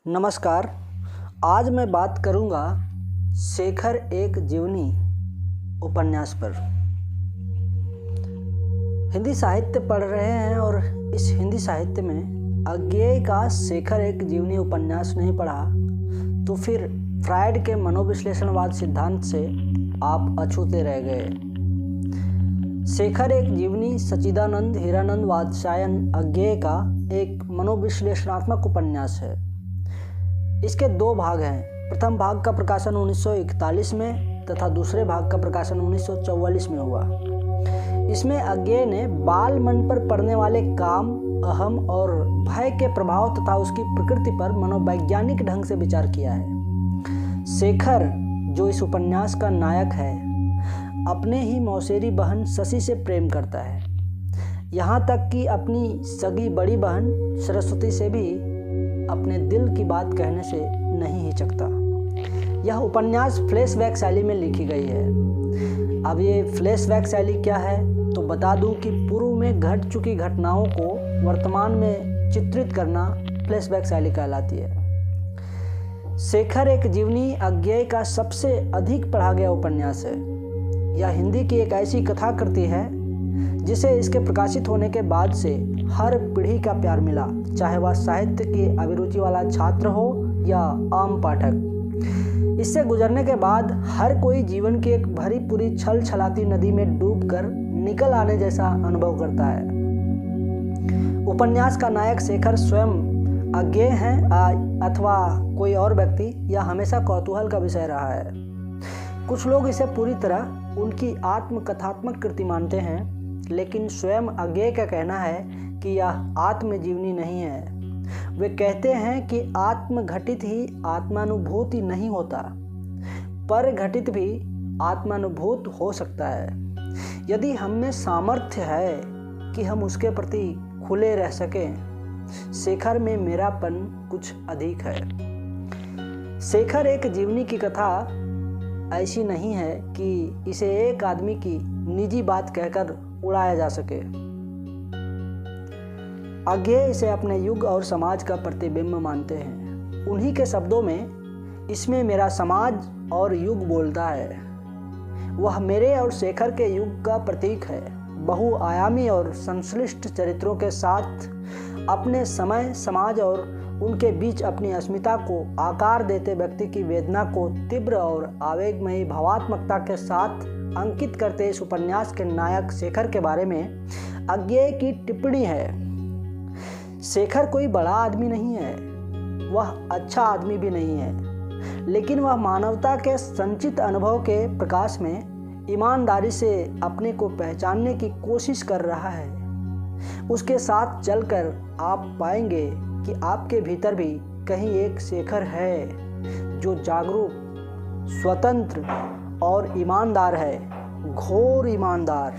नमस्कार। आज मैं बात करूंगा शेखर एक जीवनी उपन्यास पर। हिंदी साहित्य पढ़ रहे हैं और इस हिंदी साहित्य में अज्ञेय का शेखर एक जीवनी उपन्यास नहीं पढ़ा तो फिर फ्रायड के मनोविश्लेषणवाद सिद्धांत से आप अछूते रह गए। शेखर एक जीवनी सच्चिदानंद हीरानंद वात्स्यायन अज्ञेय का एक मनोविश्लेषणात्मक उपन्यास है। इसके दो भाग हैं। प्रथम भाग का प्रकाशन 1941 में तथा दूसरे भाग का प्रकाशन 1944 में हुआ। इसमें अज्ञेय ने बाल मन पर पड़ने वाले काम, अहम और भय के प्रभाव तथा उसकी प्रकृति पर मनोवैज्ञानिक ढंग से विचार किया है। शेखर, जो इस उपन्यास का नायक है, अपने ही मौसेरी बहन शशि से प्रेम करता है, यहाँ तक कि अपनी सगी बड़ी बहन सरस्वती से भी अपने दिल की बात कहने से नहीं हिचकता। यह उपन्यास फ्लैशबैक शैली में लिखी गई है। अब ये फ्लैशबैक शैली क्या है तो बता दूं कि पूर्व में घट चुकी घटनाओं को वर्तमान में चित्रित करना फ्लैशबैक शैली कहलाती है। शेखर एक जीवनी अज्ञेय का सबसे अधिक पढ़ा गया उपन्यास है। यह हिंदी की एक ऐसी कथाकृति है जिसे इसके प्रकाशित होने के बाद से हर पीढ़ी का प्यार मिला, चाहे वह साहित्य की अभिरुचि वाला छात्र हो या आम पाठक। इससे गुजरने के बाद हर कोई जीवन की एक भरी पूरी छल छलाती नदी में डूबकर निकल आने जैसा अनुभव करता है। उपन्यास का नायक शेखर स्वयं अज्ञेय है अथवा कोई और व्यक्ति, यह हमेशा कौतूहल का विषय रहा है। कुछ लोग इसे पूरी तरह उनकी आत्मकथात्मक कृति मानते हैं, लेकिन स्वयं अज्ञेय का कहना है कि यह आत्मजीवनी नहीं है। वे कहते हैं कि आत्मघटित ही आत्मानुभूति नहीं होता, पर घटित भी आत्मानुभूत हो सकता है, यदि हम में सामर्थ्य है कि हम उसके प्रति खुले रह सकें। शेखर में मेरापन कुछ अधिक है। शेखर एक जीवनी की कथा ऐसी नहीं है कि इसे एक आदमी की निजी बात कहकर उड़ाया जा सके। अज्ञेय इसे अपने युग और समाज का प्रतिबिंब मानते हैं। उन्हीं के शब्दों में इसमें मेरा समाज और युग बोलता है। वह मेरे और शेखर के युग का प्रतीक है। बहुआयामी और संश्लिष्ट चरित्रों के साथ अपने समय, समाज और उनके बीच अपनी अस्मिता को आकार देते व्यक्ति की वेदना को तीव्र और आवेगमयी भावात्मकता के साथ अंकित करते इस उपन्यास के नायक शेखर के बारे में अज्ञेय की टिप्पणी है। शेखर कोई बड़ा आदमी नहीं है, वह अच्छा आदमी भी नहीं है, लेकिन वह मानवता के संचित अनुभव के प्रकाश में ईमानदारी से अपने को पहचानने की कोशिश कर रहा है। उसके साथ चलकर आप पाएंगे कि आपके भीतर भी कहीं एक शेखर है जो जागरूक, स्वतंत्र और ईमानदार है, घोर ईमानदार।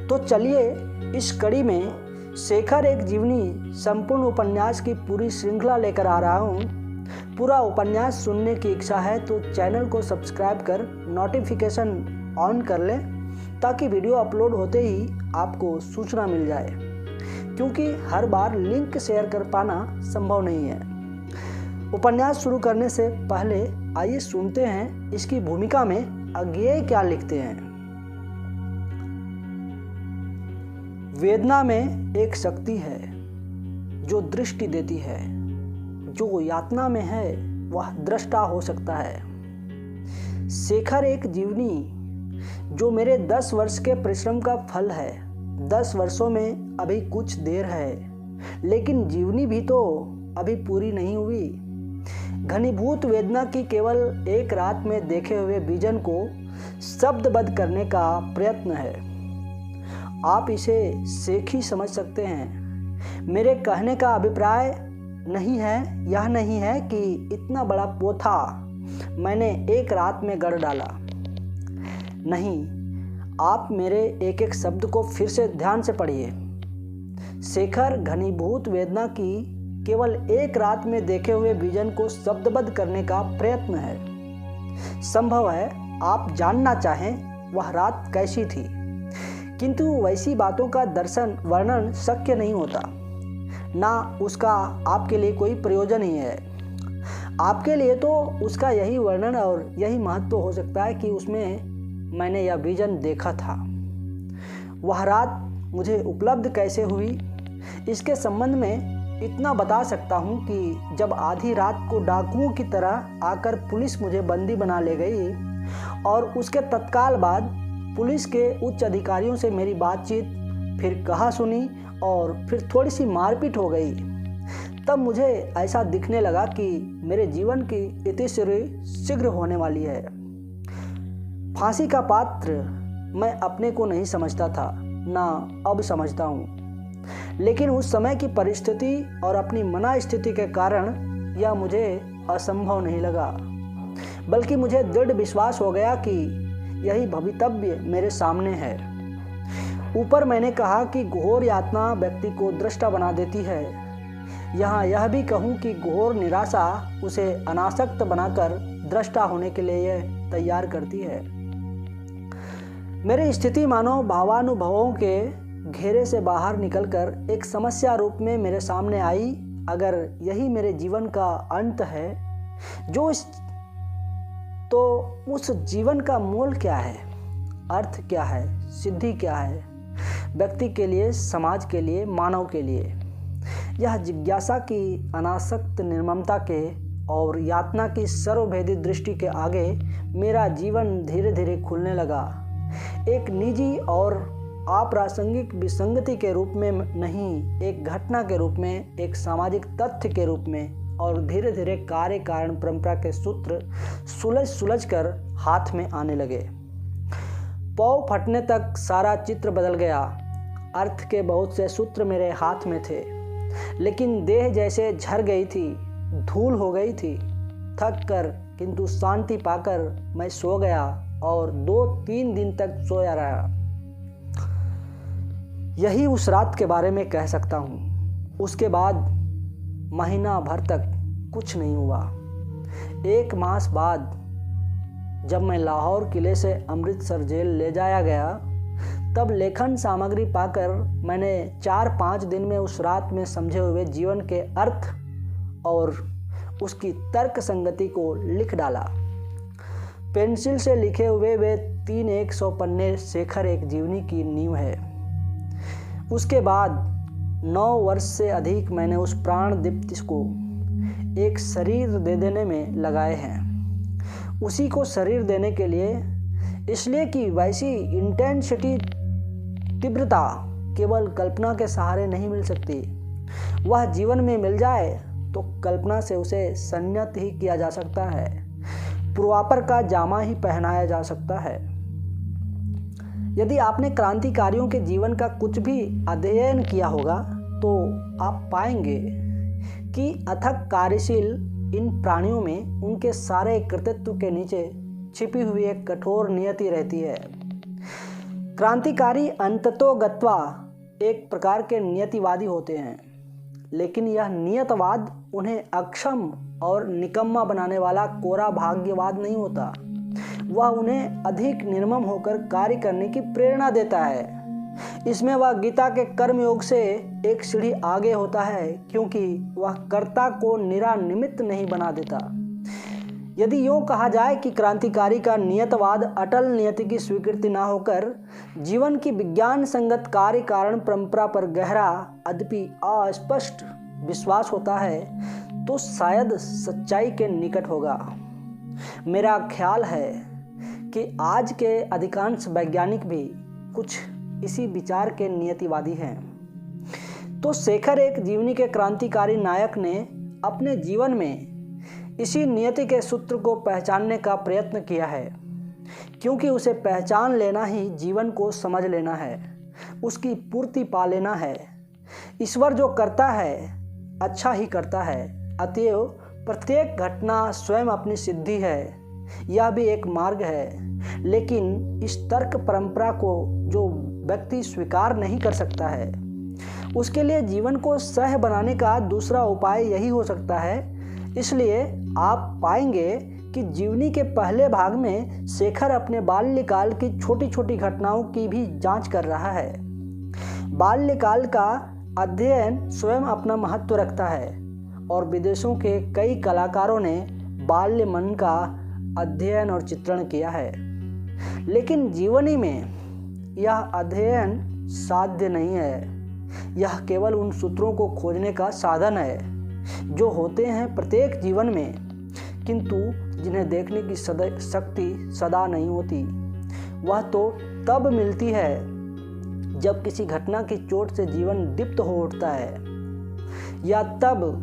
तो चलिए इस कड़ी में शेखर एक जीवनी संपूर्ण उपन्यास की पूरी श्रृंखला लेकर आ रहा हूँ। पूरा उपन्यास सुनने की इच्छा है तो चैनल को सब्सक्राइब कर नोटिफिकेशन ऑन कर लें, ताकि वीडियो अपलोड होते ही आपको सूचना मिल जाए, क्योंकि हर बार लिंक शेयर कर पाना संभव नहीं है। उपन्यास शुरू करने से पहले आइए सुनते हैं इसकी भूमिका में अज्ञेय क्या लिखते हैं। वेदना में एक शक्ति है जो दृष्टि देती है। जो यातना में है वह दृष्टा हो सकता है। शेखर एक जीवनी जो मेरे 10 वर्ष के परिश्रम का फल है। 10 वर्षों में अभी कुछ देर है, लेकिन जीवनी भी तो अभी पूरी नहीं हुई। घनीभूत वेदना की केवल एक रात में देखे हुए विजन को शब्दबद्ध करने का प्रयत्न है। आप इसे शेखी समझ सकते हैं। मेरे कहने का अभिप्राय यह नहीं है कि इतना बड़ा पोथा मैंने एक रात में गढ़ डाला। नहीं, आप मेरे एक एक शब्द को फिर से ध्यान से पढ़िए। शेखर घनीभूत वेदना की केवल एक रात में देखे हुए विजन को शब्दबद्ध करने का प्रयत्न है। संभव है आप जानना चाहें वह रात कैसी थी, किंतु वैसी बातों का वर्णन शक्य नहीं होता। ना उसका आपके लिए कोई प्रयोजन ही है। आपके लिए तो उसका यही वर्णन और यही महत्व हो सकता है कि उसमें मैंने यह विजन देखा था। वह रात मुझे उपलब्ध कैसे हुई, इसके संबंध में इतना बता सकता हूँ कि जब आधी रात को डाकुओं की तरह आकर पुलिस मुझे बंदी बना ले गई और उसके तत्काल बाद पुलिस के उच्च अधिकारियों से मेरी बातचीत फिर कहा सुनी और फिर थोड़ी सी मारपीट हो गई, तब मुझे ऐसा दिखने लगा कि मेरे जीवन की इतिश्री शीघ्र होने वाली है। फांसी का पात्र मैं अपने को नहीं समझता था, ना अब समझता हूँ, लेकिन उस समय की परिस्थिति और अपनी मना स्थिति के कारण यह मुझे असंभव नहीं लगा, बल्कि मुझे दृढ़ विश्वास हो गया कि यही भवितव्य मेरे सामने है। ऊपर मैंने कहा कि घोर यातना व्यक्ति को दृष्टा बना देती है। यहाँ यह भी कहूँ कि घोर निराशा उसे अनासक्त बनाकर दृष्टा होने के लिए तैयार करती है। मेरी स्थिति मानो भावानुभवों के घेरे से बाहर निकलकर एक समस्या रूप में मेरे सामने आई। अगर यही मेरे जीवन का अंत है, तो उस जीवन का मोल क्या है, अर्थ क्या है, सिद्धि क्या है, व्यक्ति के लिए, समाज के लिए, मानव के लिए? यह जिज्ञासा की अनासक्त निर्ममता के और यातना की सर्वभेदी दृष्टि के आगे मेरा जीवन धीरे धीरे खुलने लगा। एक निजी और अप्रासंगिक विसंगति के रूप में नहीं, एक घटना के रूप में, एक सामाजिक तथ्य के रूप में, और धीरे धीरे कार्य कारण परंपरा के सूत्र सुलझ कर हाथ में आने लगे। पौ फटने तक सारा चित्र बदल गया। अर्थ के बहुत से सूत्र मेरे हाथ में थे, लेकिन देह जैसे झर गई थी, धूल हो गई थी। थक कर किंतु शांति पाकर मैं सो गया और 2-3 दिन तक सोया रहा। यही उस रात के बारे में कह सकता हूँ। उसके बाद महीना भर तक कुछ नहीं हुआ। 1 मास बाद जब मैं लाहौर किले से अमृतसर जेल ले जाया गया, तब लेखन सामग्री पाकर मैंने 4-5 दिन में उस रात में समझे हुए जीवन के अर्थ और उसकी तर्क संगति को लिख डाला। पेंसिल से लिखे हुए वे 300 पन्ने शेखर एक जीवनी की नींव है। उसके बाद 9 वर्ष से अधिक मैंने उस प्राण दीप्ति को एक शरीर दे देने में लगाए हैं। उसी को शरीर देने के लिए, इसलिए कि वैसी इंटेंसिटी, तीव्रता केवल कल्पना के सहारे नहीं मिल सकती। वह जीवन में मिल जाए तो कल्पना से उसे संयत ही किया जा सकता है, पूर्वापर का जामा ही पहनाया जा सकता है। यदि आपने क्रांतिकारियों के जीवन का कुछ भी अध्ययन किया होगा तो आप पाएंगे कि अथक कार्यशील इन प्राणियों में उनके सारे कृतित्व के नीचे छिपी हुई एक कठोर नियति रहती है। क्रांतिकारी अंततोगत्वा एक प्रकार के नियतिवादी होते हैं, लेकिन यह नियतवाद उन्हें अक्षम और निकम्मा बनाने वाला कोरा भाग्यवाद नहीं होता। वह उन्हें अधिक निर्मम होकर कार्य करने की प्रेरणा देता है। इसमें वह गीता के कर्मयोग से एक सीढ़ी आगे होता है, क्योंकि वह कर्ता को निरा निमित्त नहीं बना देता। यदि यूँ कहा जाए कि क्रांतिकारी का नियतवाद अटल नियति की स्वीकृति न होकर जीवन की विज्ञान संगत कार्य कारण परंपरा पर गहरा, यद्यपि अस्पष्ट विश्वास होता है, तो शायद सच्चाई के निकट होगा। मेरा ख्याल है कि आज के अधिकांश वैज्ञानिक भी कुछ इसी विचार के नियतिवादी हैं। तो शेखर एक जीवनी के क्रांतिकारी नायक ने अपने जीवन में इसी नियति के सूत्र को पहचानने का प्रयत्न किया है, क्योंकि उसे पहचान लेना ही जीवन को समझ लेना है, उसकी पूर्ति पा लेना है। ईश्वर जो करता है अच्छा ही करता है, अतएव प्रत्येक घटना स्वयं अपनी सिद्धि है। यह भी एक मार्ग है, लेकिन इस तर्क परंपरा को जो व्यक्ति स्वीकार नहीं कर सकता है, उसके लिए जीवन को सह बनाने का दूसरा उपाय यही हो सकता है। इसलिए आप पाएंगे कि जीवनी के पहले भाग में शेखर अपने बाल्यकाल की छोटी छोटी घटनाओं की भी जांच कर रहा है। बाल्यकाल का अध्ययन स्वयं अपना महत्व रखता है और विदेशों के कई कलाकारों ने बाल्य मन का अध्ययन और चित्रण किया है, लेकिन जीवनी में यह अध्ययन साध्य नहीं है। यह केवल उन सूत्रों को खोजने का साधन है जो होते हैं प्रत्येक जीवन में, किंतु जिन्हें देखने की शक्ति सदा नहीं होती। वह तो तब मिलती है जब किसी घटना की चोट से जीवन दीप्त हो उठता है, या तब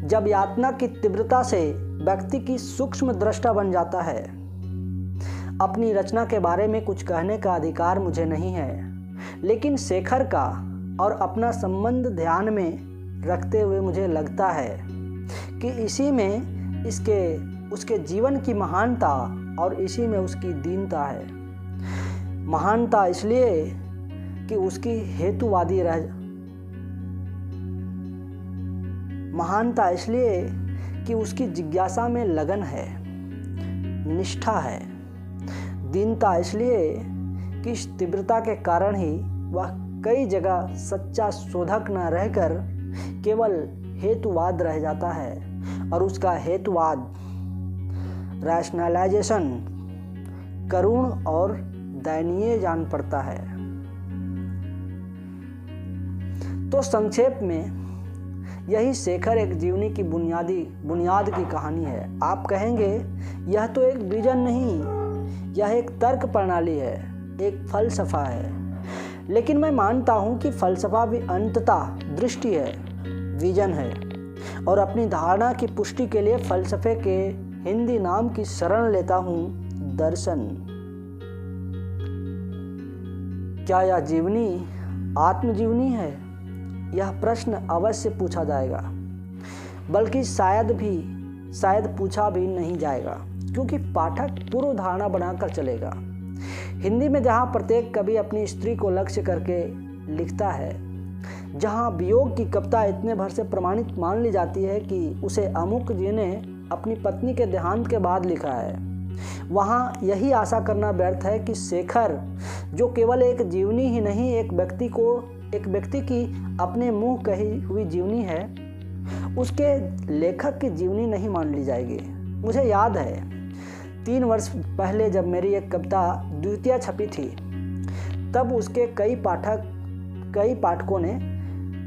जब यातना की तीव्रता से व्यक्ति की सूक्ष्म दृष्टा बन जाता है। अपनी रचना के बारे में कुछ कहने का अधिकार मुझे नहीं है, लेकिन शेखर का और अपना संबंध ध्यान में रखते हुए मुझे लगता है कि इसी में उसके जीवन की महानता और इसी में उसकी दीनता है। महानता इसलिए कि उसकी जिज्ञासा में लगन है, निष्ठा है। दीनता इसलिए कि इस तीव्रता के कारण ही वह कई जगह सच्चा शोधक न रहकर केवल हेतुवाद रह जाता है और उसका हेतुवाद रैशनलाइजेशन करुण और दयनीय जान पड़ता है। तो संक्षेप में यही शेखर एक जीवनी की बुनियाद की कहानी है। आप कहेंगे यह तो एक विजन नहीं, यह एक तर्क प्रणाली है, एक फलसफा है। लेकिन मैं मानता हूँ कि फलसफा भी अंततः दृष्टि है, विजन है, और अपनी धारणा की पुष्टि के लिए फलसफे के हिंदी नाम की शरण लेता हूँ, दर्शन। क्या यह जीवनी आत्मजीवनी है? यह प्रश्न अवश्य पूछा जाएगा, बल्कि शायद पूछा भी नहीं जाएगा, क्योंकि पाठक पूर्व धारणा बनाकर चलेगा। हिंदी में जहाँ प्रत्येक कवि अपनी स्त्री को लक्ष्य करके लिखता है, जहाँ वियोग की कविता इतने भर से प्रमाणित मान ली जाती है कि उसे अमुक जी ने अपनी पत्नी के देहांत के बाद लिखा है, वहाँ यही आशा करना व्यर्थ है कि शेखर, जो केवल एक जीवनी ही नहीं एक व्यक्ति की अपने मुंह कही हुई जीवनी है, उसके लेखक की जीवनी नहीं मान ली जाएगी। मुझे याद है 3 वर्ष पहले जब मेरी एक कविता द्वितीय छपी थी, तब उसके कई पाठकों ने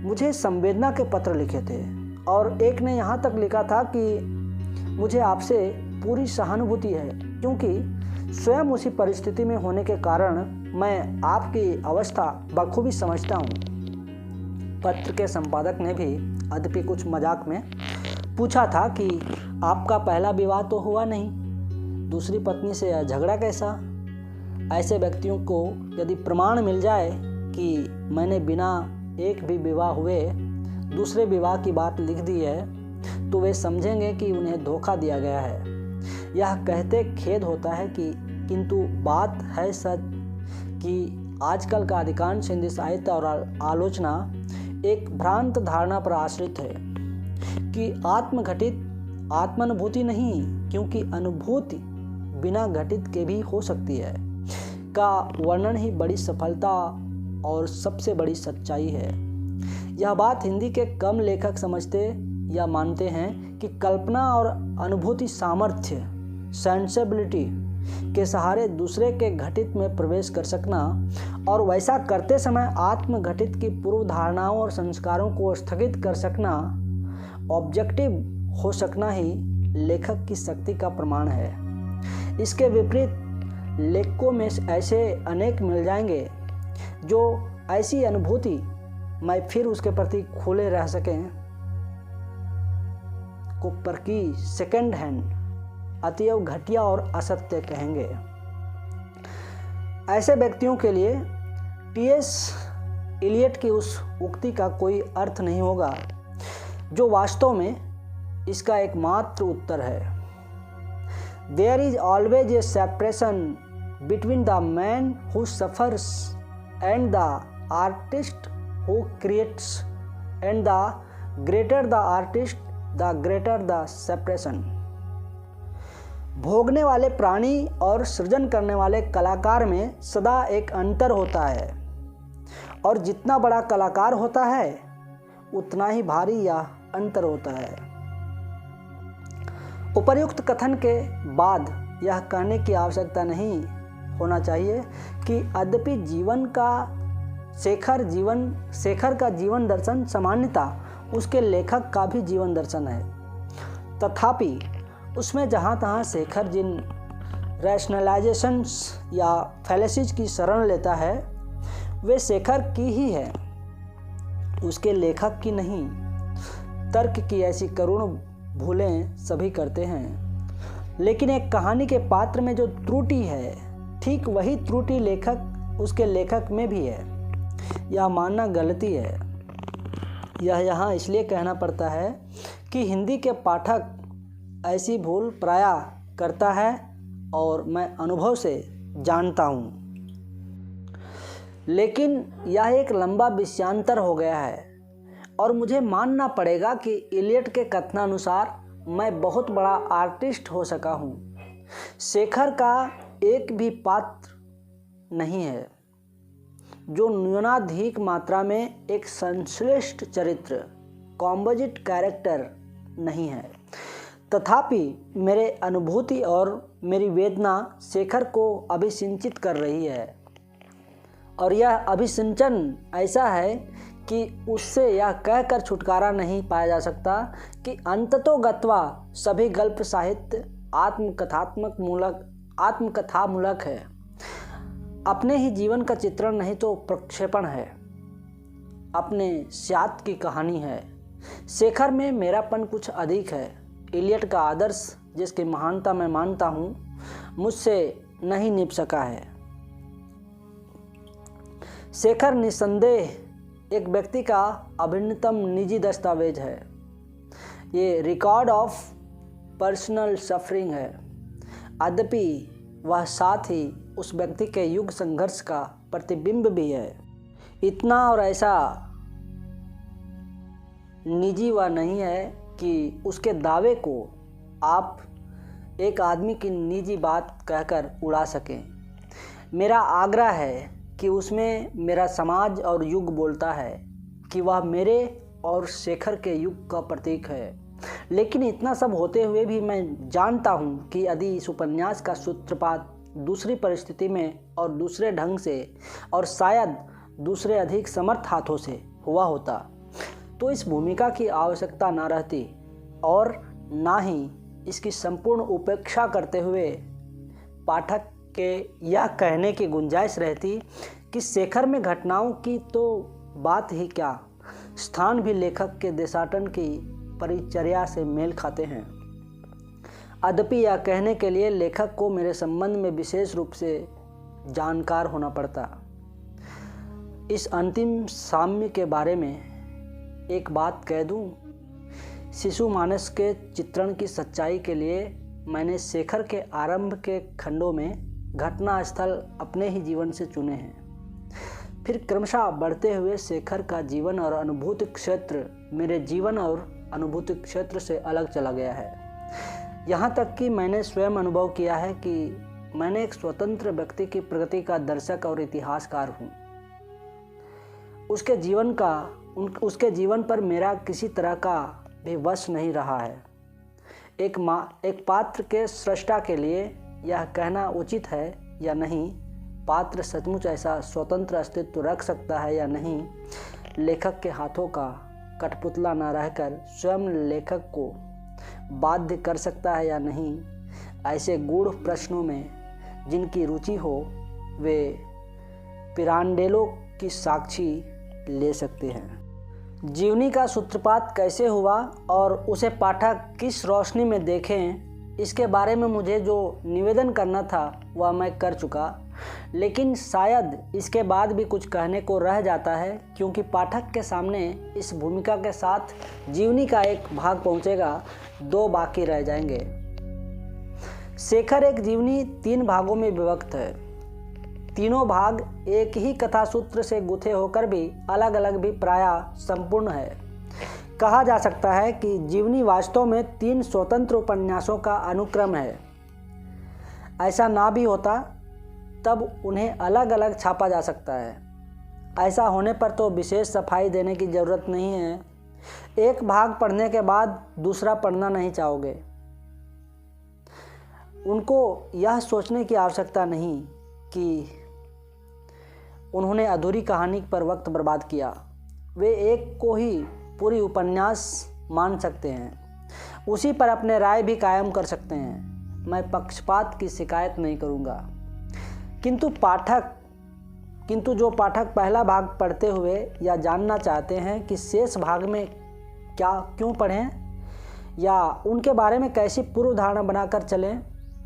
मुझे संवेदना के पत्र लिखे थे, और एक ने यहाँ तक लिखा था कि मुझे आपसे पूरी सहानुभूति है, क्योंकि स्वयं उसी परिस्थिति में होने के कारण मैं आपकी अवस्था बखूबी समझता हूँ। पत्र के संपादक ने भी यद्यपि कुछ मजाक में पूछा था कि आपका पहला विवाह तो हुआ नहीं, दूसरी पत्नी से झगड़ा कैसा? ऐसे व्यक्तियों को यदि प्रमाण मिल जाए कि मैंने बिना एक भी विवाह हुए दूसरे विवाह की बात लिख दी है, तो वे समझेंगे कि उन्हें धोखा दिया गया है। यह कहते खेद होता है कि किंतु बात है सच कि आजकल का अधिकांश हिंदी साहित्य और आलोचना एक भ्रांत धारणा पर आश्रित है कि आत्मघटित आत्मानुभूति नहीं, क्योंकि अनुभूति बिना घटित के भी हो सकती है, का वर्णन ही बड़ी सफलता और सबसे बड़ी सच्चाई है। यह बात हिंदी के कम लेखक समझते या मानते हैं कि कल्पना और अनुभूति सामर्थ्य सेंसिबिलिटी के सहारे दूसरे के घटित में प्रवेश कर सकना और वैसा करते समय आत्मघटित की पूर्व धारणाओं और संस्कारों को स्थगित कर सकना, ऑब्जेक्टिव हो सकना ही लेखक की शक्ति का प्रमाण है। इसके विपरीत लेखकों में ऐसे अनेक मिल जाएंगे जो ऐसी अनुभूति में फिर उसके प्रति खुले रह सकें को परकी सेकंड हैंड अतिव घटिया और असत्य कहेंगे। ऐसे व्यक्तियों के लिए टी.एस. इलियट की उस उक्ति का कोई अर्थ नहीं होगा, जो वास्तव में इसका एकमात्र उत्तर है। There is always a separation between the man who suffers and the artist who creates, and the greater the artist, the greater the separation. भोगने वाले प्राणी और सृजन करने वाले कलाकार में सदा एक अंतर होता है, और जितना बड़ा कलाकार होता है उतना ही भारी या अंतर होता है। उपर्युक्त कथन के बाद यह कहने की आवश्यकता नहीं होना चाहिए कि यद्यपि शेखर का जीवन दर्शन सामान्यतः उसके लेखक का भी जीवन दर्शन है, तथापि उसमें जहाँ तहाँ शेखर जिन रैशनलाइजेशंस या फैलेसीज की शरण लेता है वे शेखर की ही है, उसके लेखक की नहीं। तर्क की ऐसी करुण भूलें सभी करते हैं, लेकिन एक कहानी के पात्र में जो त्रुटि है ठीक वही त्रुटि उसके लेखक में भी है। यह मानना गलती है। यह यहाँ इसलिए कहना पड़ता है कि हिंदी के पाठक ऐसी भूल प्रायः करता है और मैं अनुभव से जानता हूँ। लेकिन यह एक लंबा विषयांतर हो गया है और मुझे मानना पड़ेगा कि इलियट के कथनानुसार मैं बहुत बड़ा आर्टिस्ट हो सका हूँ। शेखर का एक भी पात्र नहीं है जो न्यूनाधिक मात्रा में एक संश्लिष्ट चरित्र कॉम्पोजिट कैरेक्टर नहीं है। तथापि मेरे अनुभूति और मेरी वेदना शेखर को अभिसिंचित कर रही है और यह अभिसिंचन ऐसा है कि उससे यह कहकर छुटकारा नहीं पाया जा सकता कि अंततोगत्वा सभी गल्प साहित्य आत्मकथामूलक है, अपने ही जीवन का चित्रण नहीं तो प्रक्षेपण है, अपने स्यात की कहानी है। शेखर में मेरापन कुछ अधिक है। इलियट का आदर्श जिसकी महानता मैं मानता हूँ मुझसे नहीं निभ सका है। शेखर निसंदेह एक व्यक्ति का अभिन्नतम निजी दस्तावेज है। ये रिकॉर्ड ऑफ पर्सनल सफरिंग है। यद्यपि वह साथ ही उस व्यक्ति के युग संघर्ष का प्रतिबिंब भी है। इतना और ऐसा निजी वह नहीं है कि उसके दावे को आप एक आदमी की निजी बात कहकर उड़ा सकें। मेरा आग्रह है कि उसमें मेरा समाज और युग बोलता है कि वह मेरे और शेखर के युग का प्रतीक है। लेकिन इतना सब होते हुए भी मैं जानता हूँ कि यदि इस उपन्यास का सूत्रपात दूसरी परिस्थिति में और दूसरे ढंग से और शायद दूसरे अधिक समर्थ हाथों से हुआ होता तो इस भूमिका की आवश्यकता ना रहती और ना ही इसकी संपूर्ण उपेक्षा करते हुए पाठक के यह कहने की गुंजाइश रहती कि शेखर में घटनाओं की तो बात ही क्या, स्थान भी लेखक के देशाटन की परिचर्या से मेल खाते हैं। यद्यपि यह कहने के लिए लेखक को मेरे संबंध में विशेष रूप से जानकार होना पड़ता। इस अंतिम साम्य के बारे में एक बात कह दूं, शिशु मानस के चित्रण की सच्चाई के लिए मैंने शेखर के आरंभ के खंडों में घटना स्थल अपने ही जीवन से चुने हैं। फिर क्रमशः बढ़ते हुए शेखर का जीवन और अनुभूति क्षेत्र मेरे जीवन और अनुभूति क्षेत्र से अलग चला गया है। यहाँ तक कि मैंने स्वयं अनुभव किया है कि मैंने एक स्वतंत्र व्यक्ति की प्रगति का दर्शक और इतिहासकार हूँ। उसके जीवन पर मेरा किसी तरह का भी वश नहीं रहा है। एक पात्र के सृष्टा के लिए यह कहना उचित है या नहीं, पात्र सचमुच ऐसा स्वतंत्र अस्तित्व रख सकता है या नहीं, लेखक के हाथों का कठपुतला न रहकर स्वयं लेखक को बाध्य कर सकता है या नहीं, ऐसे गूढ़ प्रश्नों में जिनकी रुचि हो वे पिरांडेलो की साक्षी ले सकते हैं। जीवनी का सूत्रपात कैसे हुआ और उसे पाठक किस रोशनी में देखें, इसके बारे में मुझे जो निवेदन करना था वह मैं कर चुका। लेकिन शायद इसके बाद भी कुछ कहने को रह जाता है, क्योंकि पाठक के सामने इस भूमिका के साथ जीवनी का एक भाग पहुंचेगा, 2 बाकी रह जाएंगे। शेखर एक जीवनी 3 भागों में विभक्त है। तीनों भाग एक ही कथा सूत्र से गुथे होकर भी अलग अलग भी प्रायः संपूर्ण है। कहा जा सकता है कि जीवनी वास्तव में 3 स्वतंत्र उपन्यासों का अनुक्रम है। ऐसा ना भी होता तब उन्हें अलग अलग छापा जा सकता है। ऐसा होने पर तो विशेष सफाई देने की ज़रूरत नहीं है एक भाग पढ़ने के बाद दूसरा पढ़ना नहीं चाहोगे। उनको यह सोचने की आवश्यकता नहीं कि उन्होंने अधूरी कहानी पर वक्त बर्बाद किया। वे एक को ही पूरी उपन्यास मान सकते हैं, उसी पर अपने राय भी कायम कर सकते हैं। मैं पक्षपात की शिकायत नहीं करूँगा, किंतु जो पाठक पहला भाग पढ़ते हुए या जानना चाहते हैं कि शेष भाग में क्या क्यों पढ़ें या उनके बारे में कैसी पूर्व धारणा बनाकर चलें,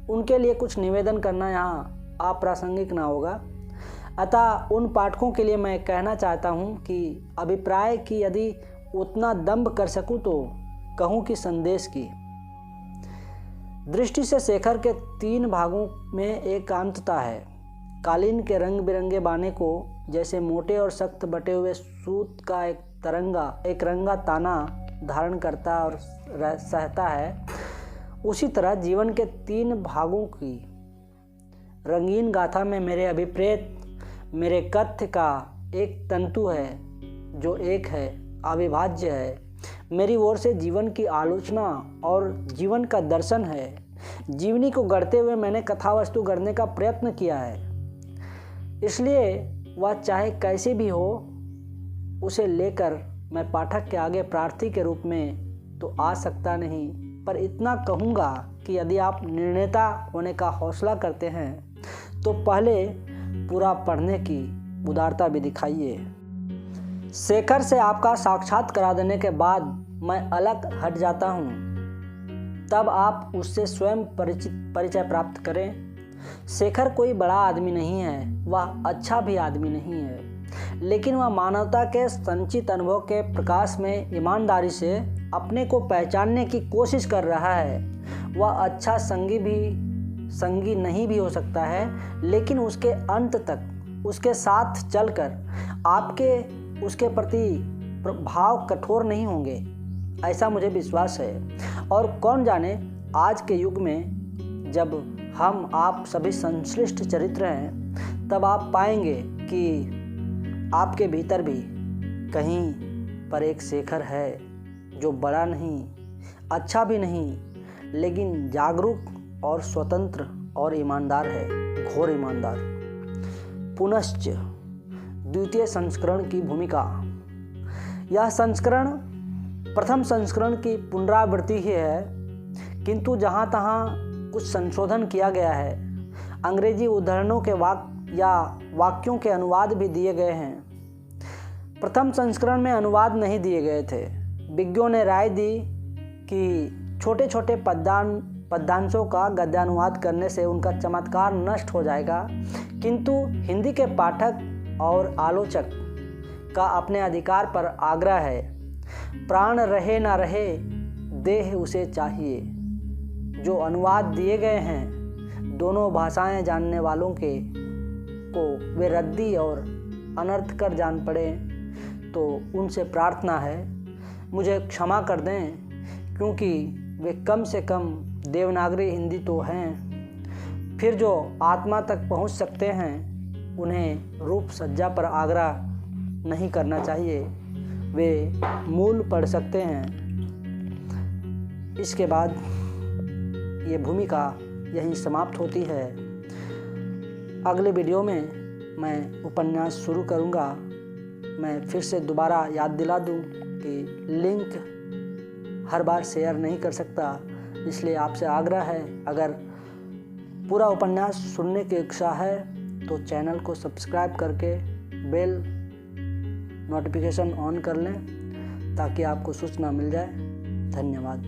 उनके लिए कुछ निवेदन करना यहाँ अप्रासंगिक ना होगा। अतः उन पाठकों के लिए मैं कहना चाहता हूँ कि अभिप्राय की यदि उतना दंभ कर सकूँ तो कहूँ कि संदेश की दृष्टि से शेखर के 3 भागों में एकांतता है। कालीन के रंग बिरंगे बाने को जैसे मोटे और सख्त बटे हुए सूत का एक रंगा ताना धारण करता और सहता है, उसी तरह जीवन के 3 भागों की रंगीन गाथा में मेरे अभिप्रेत, मेरे कथ्य का एक तंतु है जो एक है, अविभाज्य है। मेरी ओर से जीवन की आलोचना और जीवन का दर्शन है। जीवनी को गढ़ते हुए मैंने कथा वस्तु गढ़ने का प्रयत्न किया है, इसलिए वह चाहे कैसे भी हो, उसे लेकर मैं पाठक के आगे प्रार्थी के रूप में तो आ सकता नहीं, पर इतना कहूँगा कि यदि आप निर्णेता होने का हौसला करते हैं तो पहले पूरा पढ़ने की उदारता भी दिखाइए। शेखर से आपका साक्षात करा देने के बाद मैं अलग हट जाता हूँ, तब आप उससे स्वयं परिचय प्राप्त करें। शेखर कोई बड़ा आदमी नहीं है, वह अच्छा भी आदमी नहीं है, लेकिन वह मानवता के संचित अनुभव के प्रकाश में ईमानदारी से अपने को पहचानने की कोशिश कर रहा है। वह अच्छा संगी नहीं भी हो सकता है, लेकिन उसके अंत तक उसके साथ चलकर आपके उसके प्रति भाव कठोर नहीं होंगे, ऐसा मुझे विश्वास है। और कौन जाने आज के युग में जब हम आप सभी संश्लिष्ट चरित्र हैं, तब आप पाएंगे कि आपके भीतर भी कहीं पर एक शेखर है जो बड़ा नहीं, अच्छा भी नहीं, लेकिन जागरूक और स्वतंत्र और ईमानदार है, घोर ईमानदार। पुनश्च द्वितीय संस्करण की भूमिका। यह संस्करण प्रथम संस्करण की पुनरावृत्ति ही है, किंतु जहाँ तहाँ कुछ संशोधन किया गया है। अंग्रेजी उद्धरणों के वाक्यों के अनुवाद भी दिए गए हैं। प्रथम संस्करण में अनुवाद नहीं दिए गए थे। विज्ञों ने राय दी कि छोटे छोटे पद्यांशों का गद्यानुवाद करने से उनका चमत्कार नष्ट हो जाएगा, किंतु हिंदी के पाठक और आलोचक का अपने अधिकार पर आग्रह है। प्राण रहे ना रहे, देह उसे चाहिए। जो अनुवाद दिए गए हैं, दोनों भाषाएं जानने वालों को वे रद्दी और अनर्थकर जान पड़े तो उनसे प्रार्थना है मुझे क्षमा कर दें, क्योंकि वे कम से कम देवनागरी हिंदी तो हैं। फिर जो आत्मा तक पहुंच सकते हैं, उन्हें रूप सज्जा पर आग्रह नहीं करना चाहिए, वे मूल पढ़ सकते हैं। इसके बाद ये भूमिका यहीं समाप्त होती है। अगले वीडियो में मैं उपन्यास शुरू करूँगा। मैं फिर से दोबारा याद दिला दूँ कि लिंक हर बार शेयर नहीं कर सकता, इसलिए आपसे आग्रह है, अगर पूरा उपन्यास सुनने की इच्छा है तो चैनल को सब्सक्राइब करके बेल नोटिफिकेशन ऑन कर लें ताकि आपको सूचना मिल जाए। धन्यवाद।